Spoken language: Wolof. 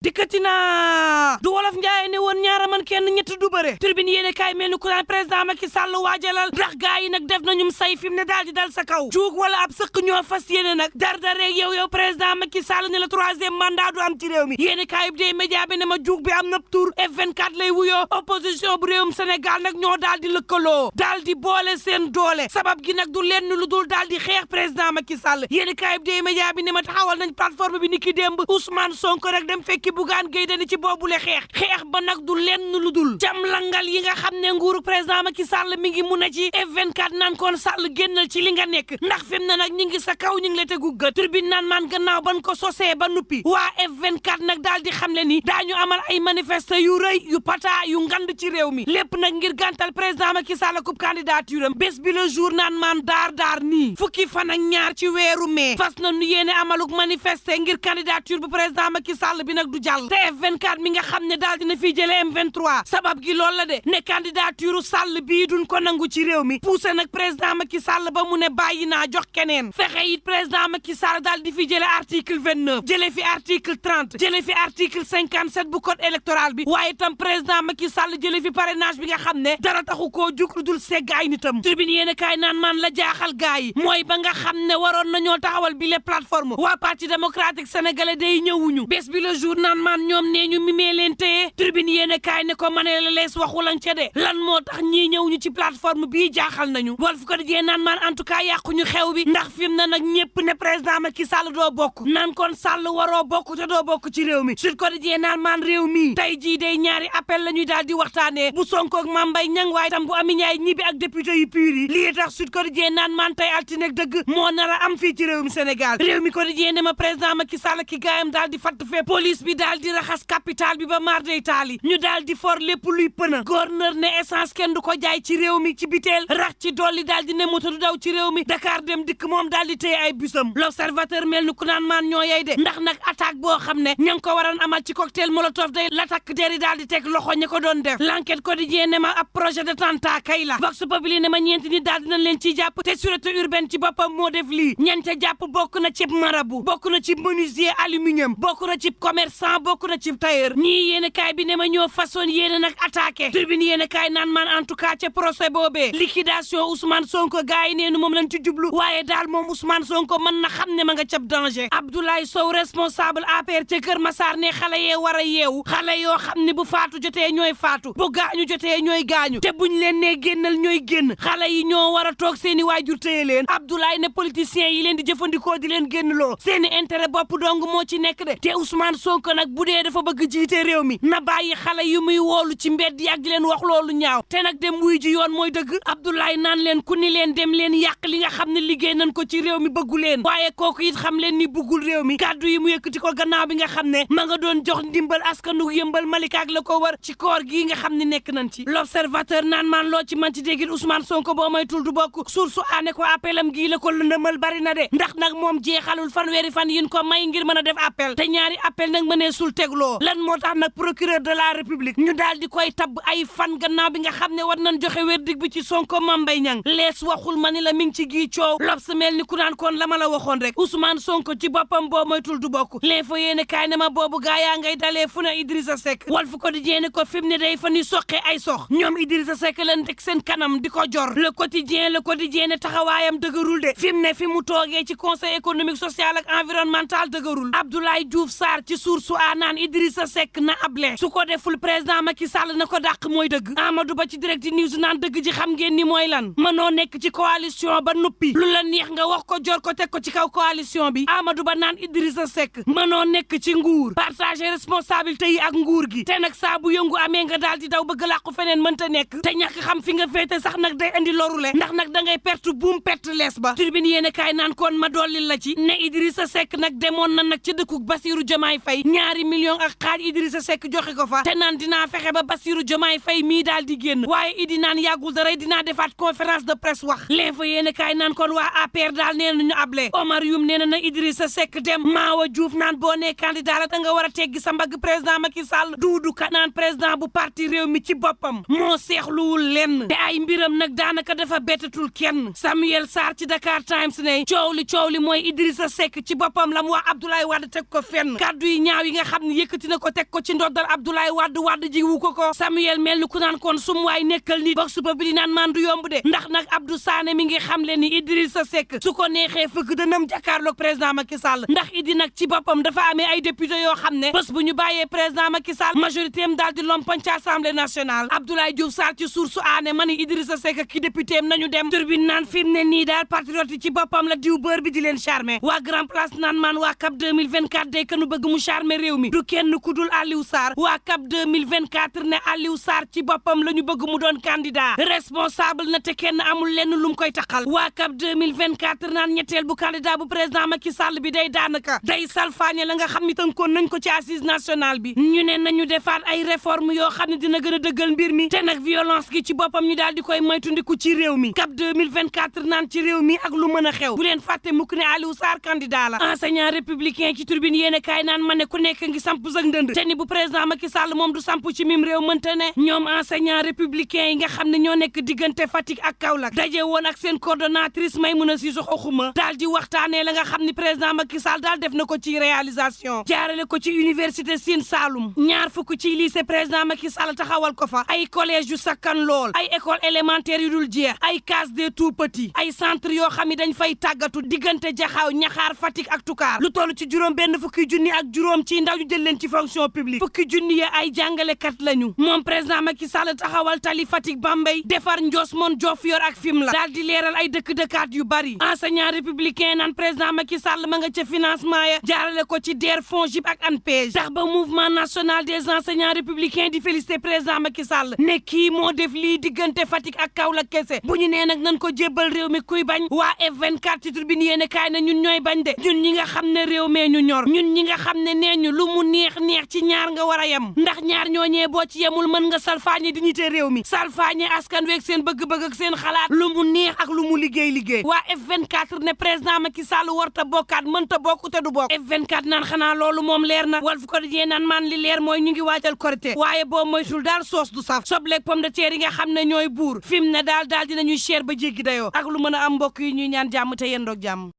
dikkati na du wolof njaay ne woon ñaara man kenn ñett du bëre tribune yéene kaay mel ni ku naan président Macky Sall waajalal ndax gaa yi nag def nañum say fi mu ne daal di dal sa kaw juug wala ab sëq ñoo fas yéene nag dar rek yow président Macky Sall ne la troisième mandat du am ci réew mi yéene kaay bi dee média bi ne ma juug bi am na tur F24 lay wuyoo opposition bu réewum Sénégal nag ñoo daal di lëkkaloo daal di boole seen doole sabab gi nag du lenn lu dul daal di xeex président Macky Sall yéene kaay bi dee média bi ne ma taxawal nañ plateforme bi ni ki démb Ousmane Sonko rek dem fekki Bougane Gueye Dany ci boobule xeex ba nag du lenn lu dul jamlangal yi nga xam ne nguuru président Macky Sall mi ngi mun a ci F24 naan koon Sall génnal ci li nga nekk ndax fi mu ne nag ñi ngi sa kaw ñi ngi la tegu gët tribune naan maan gannaaw ban ko sosee ba nuppi waa F24 nag daal di xam le ni daañu amal ay manifeste yu rëy yu pata yu ngand ci réew mi lépp nag ngir gàntal président Macky Sall coupe candidature am bés bi le jour naan maan daar nii fukki fan ak ñaar ci weeru mai fas na nu yéene amaluk manifeste ngir candidature bu président Macky Sall bi nag du jàll te F24 mi nga xam ne daal dina fiy jële M23 sabab gi loolu la de ne candidature Sall bii duñ ko nangu ci réew mi poussé nag président Macky Sall ba mu ne bàyyi naa jox keneen fexe it président Macky Sall daal di fi jële article 29 jële fi article 30 jële fi article 57 bu code électoral bi waaye itam président Macky Sall jële fi parrainage bi nga xam ne dara taxu koo jug lu dul segg ay nitam tribune yéen a kaay naan man la jaaxal gaa yi mooy ba nga xam ne waroon nañoo taxawal bi les plateforme waa parti démocratique sénégalais day ñëwuñu bés bi le jour naan man ñoom nee ñu mimee leen téye tribune yéen a kaay ne ko manee la lees waxulan ca de lan moo tax ñii ñëw ñu ci plateforme bii jaaxal nañu Walf Quotidien naan maan en tout cas yàquñu xew bi ndax fi mu ne nag ñëpp ne président Macky Sall doo bokk naan kon Sall waroo bokk te doo bokk ci réew mi Sud Quotidien naan maan réew mi tey jii day ñaari appel la ñuy daal di waxtaanee bu Sonko ak Mame Mbaye Niang waaye tam bu Amy Ndiaye ñibbi ak député yu pur yi lii tax Sud Quotidien naan maan tey altine ak dëgg moo nar a am fii ci réew mi Sénégal réew mi Quotidien ne ma président Macky Sall ki gaayam daal di fatt fee police bi daal di raxas capital bi ba maar day taali ñu daal di for lépp luy pëna gouverneur ne essence kenn du ko jaay ci réew mi ci biteel rax ci dolli daal di ne moto du daw ci réew mi Dakar dem dikk moom daal di téye ay busam l'observateur mel ni ku naan maan ñoo yey de ndax nag attaque boo xam ne ña ngi ko waroon amal ci cocktail molotov day la takk der yi daal di teg loxo ña ko doon def l'enquête quotidien ne ma ab projet d'attentat kay la vox populi ne ma ñeenti nit daal dinañ leen ciy jàpp te sûreté urbaine ci boppam moo def lii ñan ca jàpp bokk na ci marabu bokk na ci menuisier aluminium bokk na ci commerçant bokk na ci tailleur ñii yéen kaay bi ne ma ñoo façon yéen nag attaqué tribune yéen kaay naan man en tout cas ca procès boobee liquidation Ousmane Sonko gars yi neenu moom lañ ci jublu waaye daal moom Ousmane Sonko mën na xam ne ma nga cab danger Abdoulaye Sow responsable APR ca Kër Massar ne xale yee war a yeewu xale yoo xam ne bu faatu jotee ñooy faatu bu gaañu jotee ñooy gaañu te buñ leen nee génnal ñooy génn xale yi ñoo war a toog seeni waajur téye leen Abdoulaye ne politiciens yi leen di jëfandikoo di leen génnloo seeni intérêt bopp dong moo ci nekk de te Ousmane Sonko nag bu dee dafa bëgg jiite réew mi na bàyyi xale yu muy woolu ci mbedd yi ak di leen wax loolu ñaaw te nag dem wuy ji yoon mooy dëgg Abdoulaye naan leen ku ni leen dem leen yàq li nga xam ne liggéey nañ ko ci réew mi bëggu leen waaye kooku it xam leen ni bëggul réew mi kàddu yi mu yëkkati ko gannaaw bi nga xam ne ma nga doon jox ndimbal askanu yëmbal Malika ak la ko war ci koor gii nga xam ne nekk nañ ci l'observateur naan maan loo ci man ci déggit Ousmane Sonko boo may tul du bokk source aane ko appelam gii la ko lëndëmal bari na de ndax nag moom jeexalul fanweeri fan yin ko may ngir mën a def appel te ñaari appel nag mënee sul tegloo lan moo tax nag procureur de la république ñu daal di koy tabb ay fan gannaaw bi nga xam ne war nañ joxe verdict bi ci Sonko Mame Mbaye Niang lees waxul ma ni la mi ngi ci gii coow L'Obs mel ni ku naan kon la ma la waxoon rek Ousmane Sonko ci boppam boo moytul du bokk l'info yéene kaay ne ma boobu gaa yaa ngay dalee fu ne Idrissa Seck Walf Quotidien ne ko fi mu ne day fa ni soqe ay sox ñoom Idrissa Seck lan teg seen kanam di ko jor le quotidien ne taxawaayam dëgërul de fi mu ne fi mu toogee ci conseil économique social ak environnemental dëgërul Abdoulaye Diouf Sarr ci source a naan Idrissa Seck na able su ko deful président Macky Sall na ko dàq mooy dëgg Amadou Ba ci direct news naan dëgg ji xam ngeen ni mooy lan mënoo nekk ci coalition ba nuppi lu la neex nga wax ko jor ko teg ko ci kaw coalition bi Amadou Ba naan Idrissa Seck mënoo nekk ci nguur partager responsabilité yi ak nguur gi te nag saa bu yëngu amee nga daal di daw bëgg làqu feneen mënta nekk te ñàkk xam fi nga féete sax nag day indi lorule ndax nag da ngay perte buum perte lees ba tribune yéene kaay naan kon ma dolli la ci ne Idrissa Seck nag demoon na nag ci dëkkuk Bassirou Diomaye Faye $2 millions ak xaaj Idrissa Seck joxe ko fa te naan dinaa fexe ba Bassirou Diomaye Faye mii daal di génn waaye Idi naan yàggul dara dinaa defaat conférence de presse wax l'info yéene kaay naan kon waa APR daal nee na ñu able Omar Youm nee na Idrissa Seck dem Maawa Diouf naan boo nee candidat la da nga war a teggi sa mbagg président Macky Sall Doudou Ka naan président bu parti réew mi ci boppam moo seexluwul lenn te ay mbiram nag daanaka dafa bettatul kenn Samuel Sarr ci Dakar Times ne coow li mooy Idrissa Seck ci boppam la mu wax Abdoulaye Wade teg ko fenn kaddu yi ñaaw yi nga xam ne yëkkati na ko teg ko ci ndoddal Abdoulaye Wade ji wu ko Samuel mel ni ku naan kon sum waay nekkal nit Vox Populi naan man du yomb de ndax nag Abdou Sané mi ngi xam le ni Idrissa Seck su ko neexee fëgg dënam jàkkaarloog président Macky Sall ndax Idi nag ci boppam dafa amee ay député yoo xam ne bés bu ñu bàyyee président Macky Sall majorité am daal di lompoñ ci assemblée nationale Abdoulaye Diouf Sarr ci source aané ma ni Idrissa Seck ki député am nañu dem turbine naan fi mu ne nii daal patriote yi ci boppam la diw bër bi di leen charmer waa grand place naan man waa CAP 2024 day kanu bëgg mu charmer réew mi du kenn ku dul Aliou Sarr waa CAP 2024 ne Aliou Sarr ci boppam la ñu bëgg mu doon candidat responsable na te kenn amul lenn lu mu koy taxal waa CAP 2024 naan ñetteel bu candidat bu président Macky Sall bi day daanaka day salfaañe la nga xam ni tënkoon nañ ko ci assise nationale bi ñu ne nañu defaat ay réforme yoo xam ne dina gën a dëggal mbir mi te nag violence gi ci boppam ñu daal di koy moytundiku ci réew mi CAP 2024 naan ci réew mi ak lu mën a xew bu leen fàtte mukk ne Aliou Sarr candidat la enseignant républicain ci turbine yéene kaay naan ma ne ku nekk ngi samp sa ndënd te ni bu président Macky Sall moom du samp ci mim réew mënta ne ñoom enseignant républicain yi nga xam ne ñoo nekk diggante Fatick ak Kaolack daje woon ak seen coordonnatrice Maïmouna Sissokho Khouma daal di waxtaanee la nga xam ni président Macky Sall daal def na ko ci réalisation jaarale ko ci université Sine Saloum ñaar fukk ci lycée président Macky Sall taxawal ko fa ay collège yu sakkan lool ay école élémentaire yu dul jeex ay case des tout petits ay centre yoo xam ne dañ fay tàggatu diggante Jaxaaw Ñaxaar Fatick ak Toucar lu toll ci juróom benn fukki junni ak juróom ci ndaw ñu jël leen ci fonction publique fukki junni ya ay jàngalekat lañu moom président Macky Sall taxawal tali Fatick Bambey defar Ndiosmone Diofior ak Fimela daal di leeral ay dëkk-dëkkaat yu bari enseignant républicain naan président Macky Sall ma nga ca financement ya jaarale ko ci DER FONGIP ak ANPEJ tax ba mouvement national des enseignants républicains di féliciter président Macky Sall ne kii moo def lii diggante Fatick ak Kaolack kese bu ñu nee nag nañ ko jébbal réew mi kuy bañ waa F24 ci tribune yéene kaay na ñun ñooy bañ de ñun ñi nga xam ne réew mee ñu ñor ñun ñi nga xam ne nee ñu lu mu neex ci ñaar nga war a yem ndax ñaar ñooñee boo ci yemul mën nga salfaañe dignité réew mi salfaañe askan weeg seen bëgg-bëgg ak seen xalaat lu mu neex ak lu mu liggéey waa F24 ne président Macky Sall warta bokkaat mënta bokk te du bokk F24 naan xanaa loolu moom leer na Walf Quotidien naan man li leer mooy ñu ngi waajal Korité waaye boo moytul daal soos du saf sobleeg pomme de terre yi nga xam ne ñooy buur fi mu ne daal dinañuy cher ba jéggi dayoo ak lu mën a am mbokk yi ñuy ñaan jàmm te yendoog jàmm